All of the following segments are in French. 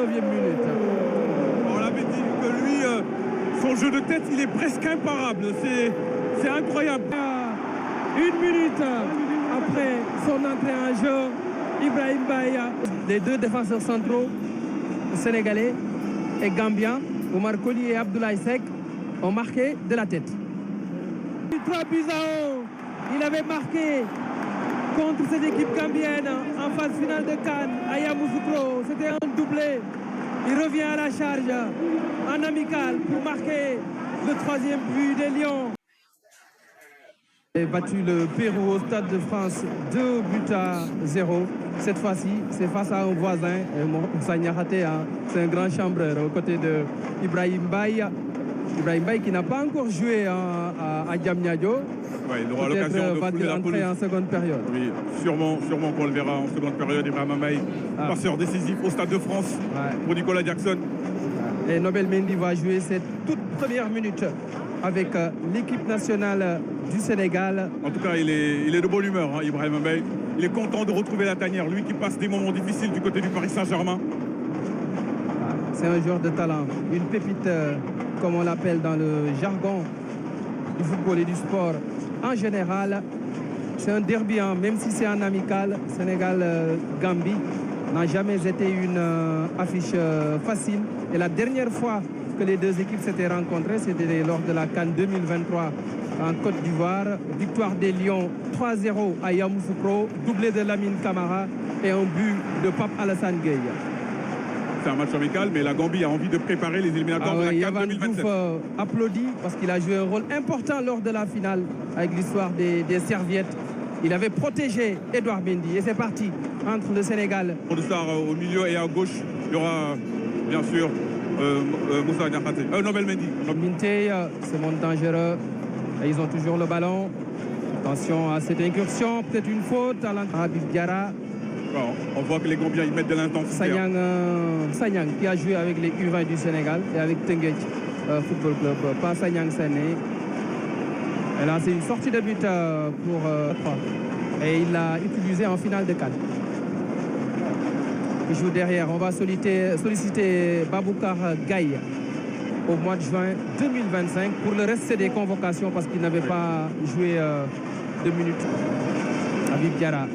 19e minute. On l'avait dit que lui, son jeu de tête, il est presque imparable. C'est incroyable. 1 minute après son entrée en jeu, Ibrahim Baye, les deux défenseurs centraux sénégalais et gambiens, Omar Koli et Abdoulaye Seck, ont marqué de la tête. 3 buts à 1. Il avait marqué contre cette équipe gambienne en phase finale de Cannes à Yamoussoukro. C'était un doublé. Il revient à la charge en amical pour marquer le 3e but des Lions. Il a battu le Pérou au Stade de France 2 buts à 0. Cette fois-ci, c'est face à un voisin, Moussa Niakhaté, c'est un grand chambreur aux côtés de Ibrahim Baye. Ibrahim Baye qui n'a pas encore joué à Diamniadio. Ouais, il aura l'occasion de va-t-il entrer en seconde période? Oui, sûrement qu'on le verra en seconde période. Ibrahim Baye, passeur décisif au Stade de France pour Nicolas Jackson. Et Nobel Mendy va jouer cette toute première minute avec l'équipe nationale du Sénégal. En tout cas, il est de bonne humeur, Ibrahim Baye. Il est content de retrouver la tanière, lui qui passe des moments difficiles du côté du Paris Saint-Germain. C'est un joueur de talent, une pépite, comme on l'appelle dans le jargon du football et du sport. En général, c'est un derby, même si c'est en amical. Sénégal-Gambie n'a jamais été une affiche facile. Et la dernière fois que les deux équipes s'étaient rencontrées, c'était lors de la CAN 2023 en Côte d'Ivoire. Victoire des Lions 3-0 à Yamoussoukro, doublé de Lamine Camara et un but de Pape Alassane Gueye. C'est un match amical, mais la Gambie a envie de préparer les éliminatoires de la CAN Yavan 2027. Diouf applaudit parce qu'il a joué un rôle important lors de la finale avec l'histoire des serviettes. Il avait protégé Edouard Mendy et c'est parti entre le Sénégal. Pour le Star au milieu et à gauche, il y aura bien sûr Moussa Niakhaté, Nobel Mendy. Minté, ce monde dangereux. Et ils ont toujours le ballon. Attention à cette incursion, peut-être une faute à Habib Diarra. Bon, on voit que les Gambiens ils mettent de l'intensité. Sanyang qui a joué avec les U20 du Sénégal et avec Tenguech Football Club. Pas Sanyang Sané. Et là, c'est une sortie de but pour 3. Et il l'a utilisé en finale de Cannes. Il joue derrière. On va solliciter Baboucar Gaye au mois de juin 2025. Pour le reste, c'est des convocations parce qu'il n'avait pas joué 2 minutes. Habib Diarra.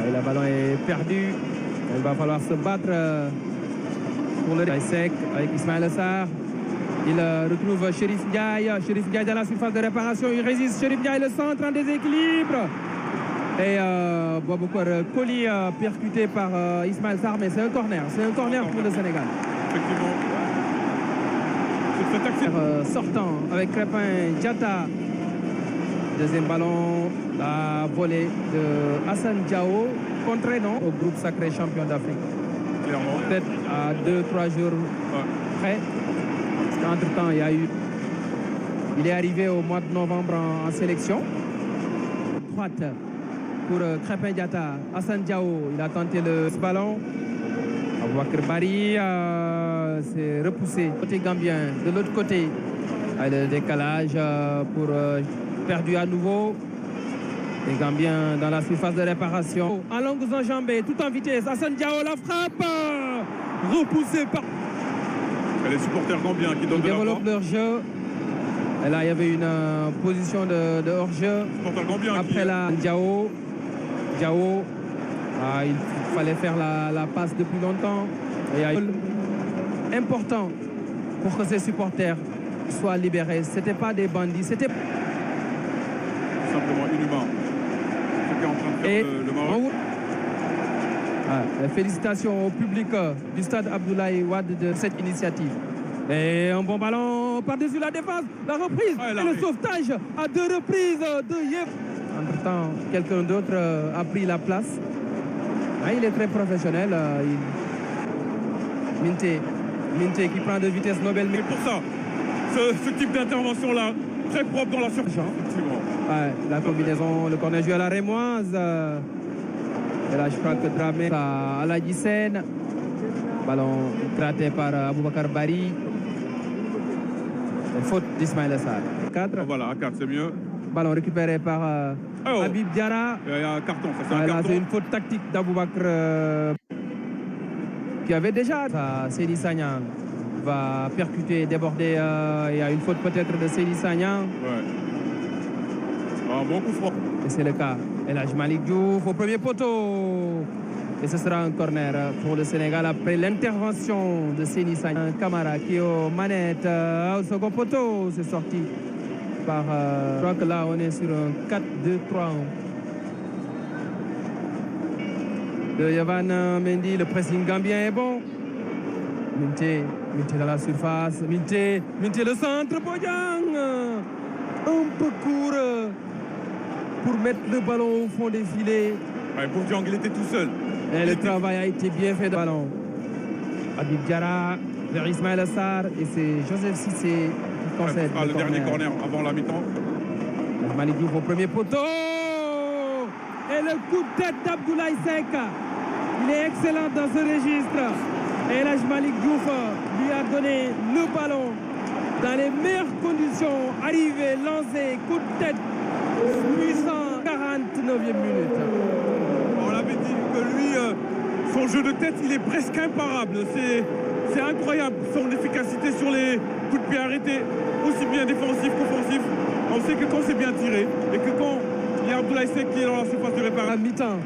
Le ballon est perdu. Il va falloir se battre pour le sec avec Ismaël Sarr. Il retrouve Chérif Ndiaye. Chérif Ndiaye dans la surface de réparation. Il résiste. Chérif Ndiaye, le centre en déséquilibre. Et Baboucar Koli percuté par Ismaël Sarr. Mais c'est un corner. C'est un corner pour le Sénégal. Effectivement. C'est cet accès. Sortant avec Crépin Diatta. Deuxième ballon, la volée de Hassan Diao, contré non au groupe sacré champion d'Afrique. Clairement. Peut-être à 2-3 jours près. Entre-temps, il est arrivé au mois de novembre en sélection. Droite pour Crépin Diatta. Hassan Diao, il a tenté le ballon. Aboubakar Bari s'est repoussé côté gambien. De l'autre côté, le décalage pour... perdu à nouveau. Les Gambiens dans la surface de réparation. En longues enjambées, tout en vitesse. Hassan Diao, la frappe repoussée par... Et les supporters gambiens qui donnent de la voix. Développent leur jeu. Et là, il y avait une position de hors-jeu. Après la Diao. Il fallait faire la passe depuis longtemps. Et important pour que ces supporters soient libérés. Ce n'étaient pas des bandits. C'était simplement inhumain. Ce qu'est en train de faire le Maroc. Félicitations au public du stade Abdoulaye Wade de cette initiative. Et un bon ballon par-dessus la défense. La reprise et le sauvetage à 2 reprises de Yef. Entre-temps, quelqu'un d'autre a pris la place. Il est très professionnel. Minté qui prend de vitesse Nobel. Mais pour ça, ce type d'intervention-là, très propre dans la surface. La combinaison, le corner joué à la Rémoise. Et là, je crois que Dramé à Aladji Sène. Ballon gratté par Aboubacar Bari. Faute d'Ismaël Sarr. 4. Voilà, à 4, c'est mieux. Ballon récupéré par Habib Diarra. Il y a un carton, ça c'est un carton. C'est une faute tactique d'Aboubacar. qui avait déjà. Seny Sagnan va percuter, déborder. Il y a une faute peut-être de Seny Sagnan. Ouais. Un bon coup franc. Et c'est le cas. El Hadji Malick Diouf au premier poteau. Et ce sera un corner pour le Sénégal après l'intervention de Seny Sagnan. Camara qui est aux manettes au second poteau. C'est sorti par... je crois que là on est sur un 4-2-3-1. De Yavan Mendy, le pressing gambien est bon. Minté dans la surface. Minté le centre. Bodian un peu court pour mettre le ballon au fond des filets. Ouais, Bourdiang, il était tout seul. Et le travail a été bien fait de ballon. Habib Diarra vers Ismaïla Sarr et c'est Joseph Cissé qui concède le dernier corner avant la mi-temps. Malick Diouf au premier poteau. Et le coup de tête d'Abdoulaye Seck. Il est excellent dans ce registre. Et El Hadji Malick Diouf lui a donné le ballon dans les meilleures conditions. Arrivé, lancé, coup de tête, puissant, 49e minute. On l'avait dit que lui, son jeu de tête, il est presque imparable. C'est incroyable son efficacité sur les coups de pied arrêtés, aussi bien défensifs qu'offensifs. On sait que quand c'est bien tiré et que quand il y a Abdoulaye Seck qui est dans la surface de réparation. À mi-temps,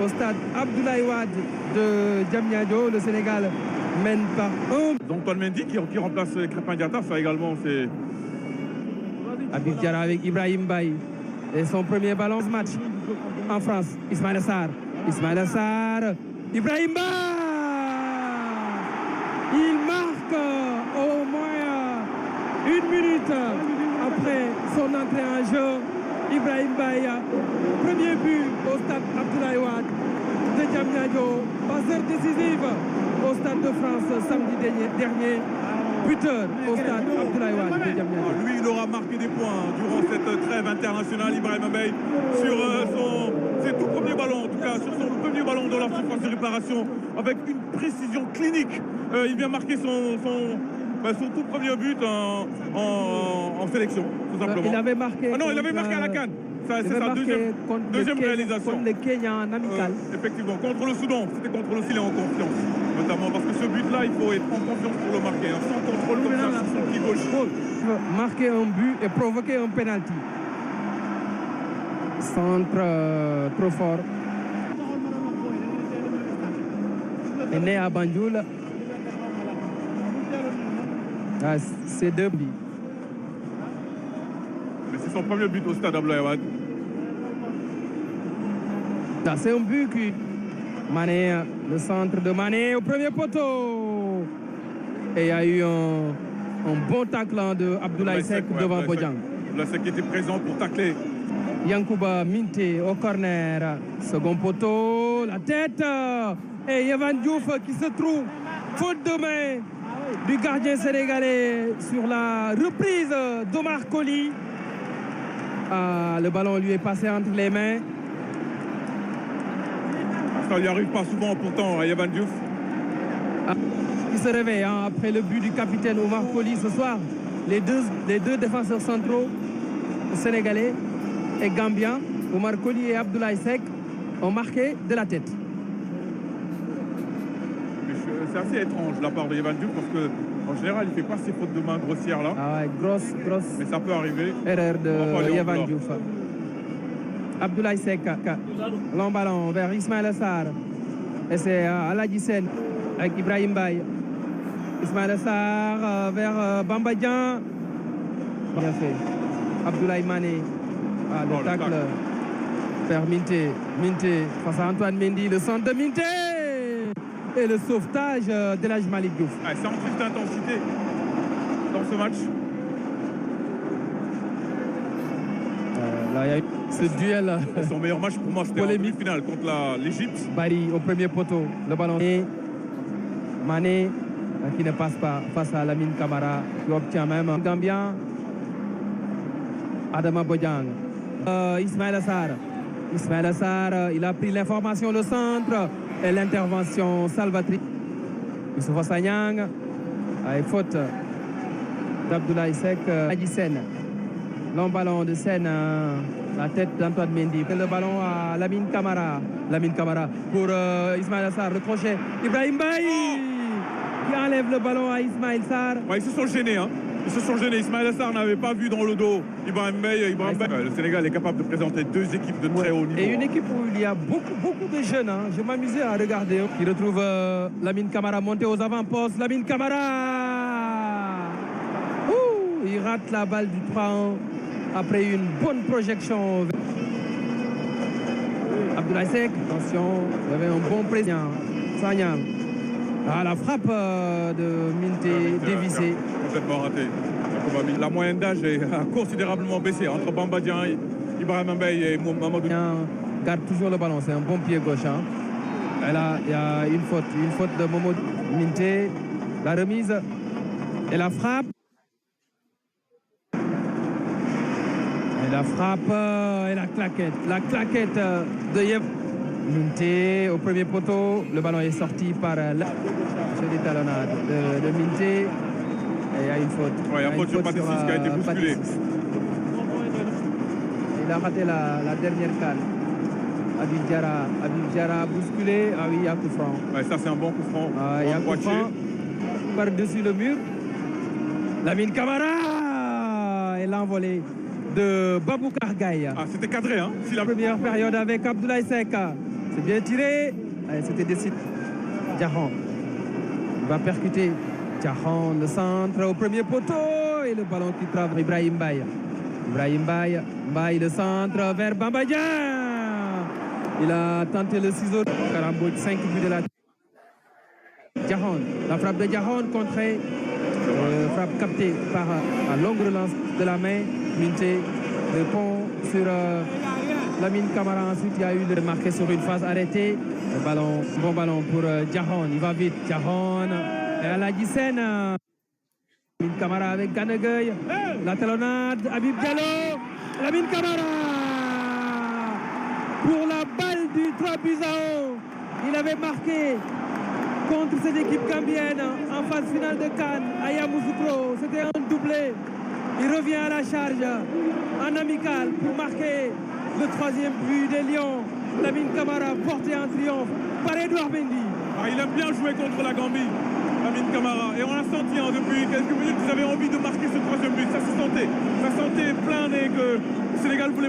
au stade Abdoulaye Wade de Diamniadio, le Sénégal mène par 1. Donc Antoine Mendy qui remplace Crépin Diatta, ça également c'est... Habib Diarra avec Ibrahim Baye. Et son premier ballon ce match en France. Ismaïla Sarr. Ibrahim Baye. Il marque au moins 1 minute après son entrée en jeu. Ibrahim Baye, premier but au stade Abdoulaye Wade de Diamniadio, passeur décisive au stade de France samedi dernier, buteur au stade Abdoulaye Wade de Diamniadio. Lui, il aura marqué des points durant cette trêve internationale, Ibrahim Baye, sur ses tout premiers ballons, en tout cas sur son premier ballon dans la surface de réparation, avec une précision clinique. Il vient marquer son tout premier but en sélection, tout simplement. Il avait marqué. Ah non, il avait marqué à la CAN. C'est sa deuxième réalisation. Contre le Kenya en amical. Effectivement, contre le Soudan, c'était contrôle aussi, il est en confiance. Notamment parce que ce but-là, il faut être en confiance pour le marquer. Sans contrôle comme ça, sur son pied gauche. Marquer un but et provoquer un penalty. Centre trop fort. Il est né à Banjul. C'est 2 buts. Mais c'est son premier but au stade Abdoulaye Wade. C'est un but qui... Mané, le centre de Mané au premier poteau. Et il y a eu un bon tacle de Abdoulaye Seck devant Bodian. Abdoulaye Seck qui était présent pour tacler. Yankouba Minté au corner. Second poteau, la tête. Et Yavan Diouf qui se trouve faute de main du gardien sénégalais sur la reprise d'Omar Colley. Le ballon lui est passé entre les mains. Ça lui arrive pas souvent pourtant à Yavan Diouf. Il se réveille après le but du capitaine Omar Colley ce soir. Les deux défenseurs centraux sénégalais et gambiens, Omar Colley et Abdoulaye Seck, ont marqué de la tête. C'est assez étrange de la part de Yavan Diouf parce qu'en général, il ne fait pas ces fautes de main grossières là. Ah ouais, grosse. Mais ça peut arriver. Erreur de Yavan Diouf. Abdoulaye Seck, long ballon vers Ismaïla Sarr. Et c'est Aladji Sène avec Ibrahim Baye. Ismaïla Sarr vers Bamba Dieng. Bien fait. Abdoulaye Mané. Le tacle vers Minté face à Antoine Mendy. Le centre de Minté. Et le sauvetage d'El Hadji Malick Diouf. C'est en plus d'intensité dans ce match. Là, il y a eu ce duel. Son meilleur match pour moi, c'était en demi-finale contre l'Égypte. Barry au premier poteau. Le ballon. Et Mané qui ne passe pas face à Lamine Camara qui obtient même un Gambien. Adama Bodian. Ismaïla Sarr, il a pris l'information, le centre et l'intervention salvatrice. Youssoupha Sagnang, faute d'Abdoulaye Seck. Aladji Sène, long ballon de Sène, la tête d'Antoine Mendy. Le ballon à Lamine Camara pour Ismaïla Sarr, le crochet. Ibrahim Baye. qui enlève le ballon à Ismaël Sarr. Ouais, ils se sont gênés, hein. Ils se sont gênés. Ismaël Sarr n'avait pas vu dans le dos Ibrahim Mbaye. Le Sénégal est capable de présenter deux équipes de très haut niveau. Et une équipe où il y a beaucoup de jeunes. Hein. Je m'amusais à regarder. Il retrouve Lamine Camara monté aux avant-postes. Lamine Camara, il rate la balle du 3-1 après une bonne projection. Abdoulaye Seck, attention, il y avait un bon président. Sagna. Ah, la frappe de Minté dévissée. Complètement raté. La moyenne d'âge a considérablement baissé entre Bamba Dieng, Ibrahim Mbaye et Mamadou. Il garde toujours le ballon, c'est un bon pied gauche. Hein. Et là, il y a une faute de Mamadou Minté. La remise et la frappe. Et la frappe et la claquette. La claquette de Yev. Minté au premier poteau. Le ballon est sorti par la jolie talonnade de Minté. Et il y a une faute. Ouais, il y a une faute sur Pathé Ciss qui a été bousculé. Il a raté la dernière canne. Habib Diarra bousculé. Ah oui, il y a coup franc. Ouais, ça c'est un bon coup franc. Ah, il y a coup franc par-dessus le mur. Lamine Camara et l'envolée de Baboucar Gaye. Ah, c'était cadré, hein. La première période avec Abdoulaye Seck. C'est bien tiré. C'était décidé. Diarra va percuter. Diarra, le centre au premier poteau. Et le ballon qui travaille Ibrahim Mbaye. Ibrahim Mbaye, le centre vers Bamba Dieng. Il a tenté le ciseau. Karambou, 5 buts de la... Diarra, la frappe de Diarra contrée. Frappe captée par un longue relance de la main. Minté répond sur Lamine Camara. Ensuite, il y a eu le marqué sur une phase arrêtée. Le ballon, bon ballon pour Diarra. Il va vite. Diarra et à la Guissène. Lamine Camara avec Ganegueil. La talonnade. Habib Diallo. Lamine Camara pour la balle du 3-1. Il avait marqué contre cette équipe gambienne en phase finale de Cannes à Yamoussoukro. C'était un doublé. Il revient à la charge en amical pour marquer le 3e but des Lions. Lamine Camara porté en triomphe par Edouard Mendy. Ah, il aime bien jouer contre la Gambie, Lamine Camara. Et on l'a senti depuis quelques minutes qu'ils avaient envie de marquer ce 3e but. Ça se sentait plein et que le Sénégal voulait